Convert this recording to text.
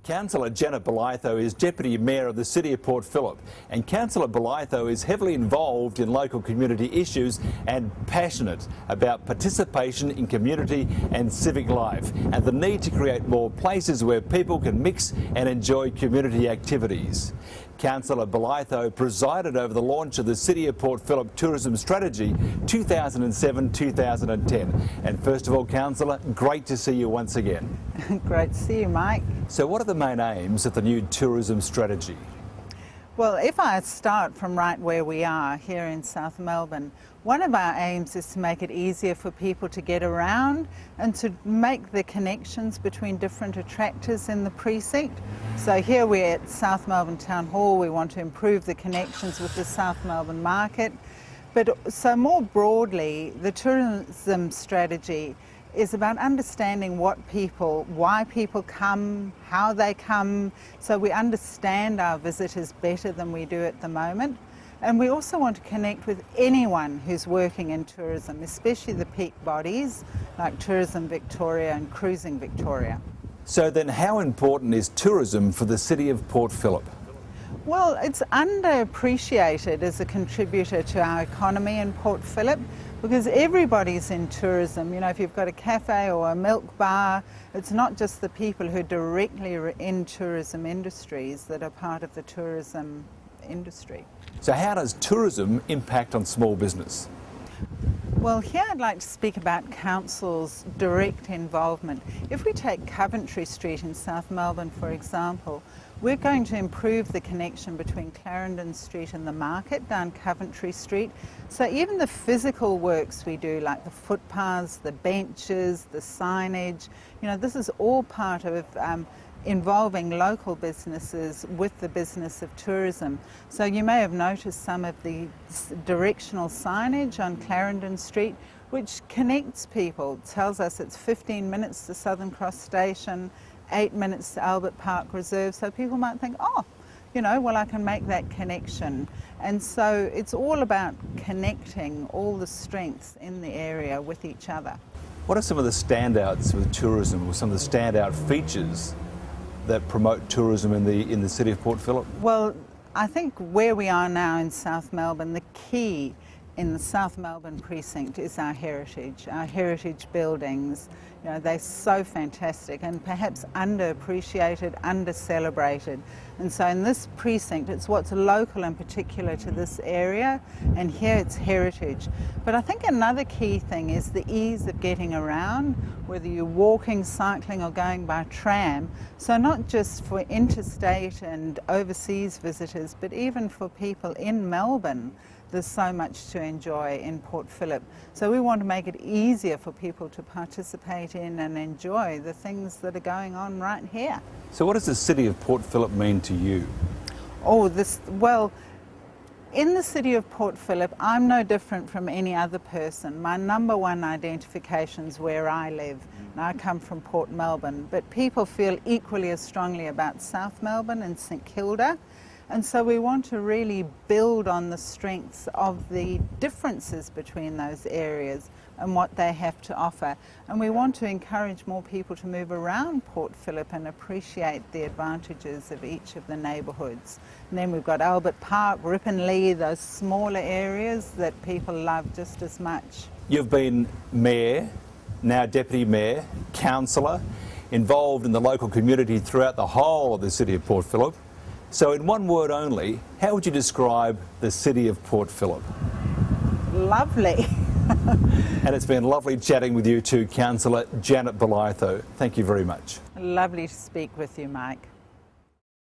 Councillor Janet Bolitho is Deputy Mayor of the City of Port Phillip, and Councillor Bolitho is heavily involved in local community issues and passionate about participation in community and civic life and the need to create more places where people can mix and enjoy community activities. Councillor Bolitho presided over the launch of the City of Port Phillip Tourism Strategy 2007-2010. And first of all, Councillor, great to see you once again. Great to see you, Mike. So what are the main aims of the new tourism strategy? Well, if I start from right where we are here in South Melbourne, one of our aims is to make it easier for people to get around and to make the connections between different attractors in the precinct. So here we're at South Melbourne Town Hall. We want to improve the connections with the South Melbourne market. But so more broadly, the tourism strategy is about understanding why people come, how they come, so we understand our visitors better than we do at the moment. And we also want to connect with anyone who's working in tourism, especially the peak bodies like Tourism Victoria and Cruising Victoria. So then how important is tourism for the City of Port Phillip? Well, it's underappreciated as a contributor to our economy in Port Phillip because everybody's in tourism. You know, if you've got a cafe or a milk bar, it's not just the people who are directly in tourism industries that are part of the tourism industry. So how does tourism impact on small business? Well, here I'd like to speak about council's direct involvement. If we take Coventry Street in South Melbourne, for example, we're going to improve the connection between Clarendon Street and the market down Coventry Street. So even the physical works we do, like the footpaths, the benches, the signage, you know, this is all part of involving local businesses with the business of tourism. So you may have noticed some of the directional signage on Clarendon Street, which connects people, tells us it's 15 minutes to Southern Cross Station, 8 minutes to Albert Park Reserve, so people might think, oh, you know, well, I can make that connection. And so it's all about connecting all the strengths in the area with each other. What are some of the standouts with tourism, or some of the standout features that promote tourism in the City of Port Phillip? Well, I think where we are now in South Melbourne, the key in the South Melbourne precinct is our heritage buildings. You know, they're so fantastic and perhaps underappreciated, under-celebrated. And so in this precinct, it's what's local and particular to this area, and here it's heritage. But I think another key thing is the ease of getting around, whether you're walking, cycling or going by tram. So not just for interstate and overseas visitors, but even for people in Melbourne. There's so much to enjoy in Port Phillip. So we want to make it easier for people to participate in and enjoy the things that are going on right here. So what does the City of Port Phillip mean to you? Well, in the City of Port Phillip, I'm no different from any other person. My number one identification is where I live. And I come from Port Melbourne, but people feel equally as strongly about South Melbourne and St Kilda. And so we want to really build on the strengths of the differences between those areas and what they have to offer. And we want to encourage more people to move around Port Phillip and appreciate the advantages of each of the neighbourhoods. And then we've got Albert Park, Ripponlea, those smaller areas that people love just as much. You've been Mayor, now Deputy Mayor, Councillor, involved in the local community throughout the whole of the City of Port Phillip. So in one word only, how would you describe the City of Port Phillip? Lovely. And it's been lovely chatting with you too, Councillor Janet Bolitho. Thank you very much. Lovely to speak with you, Mike.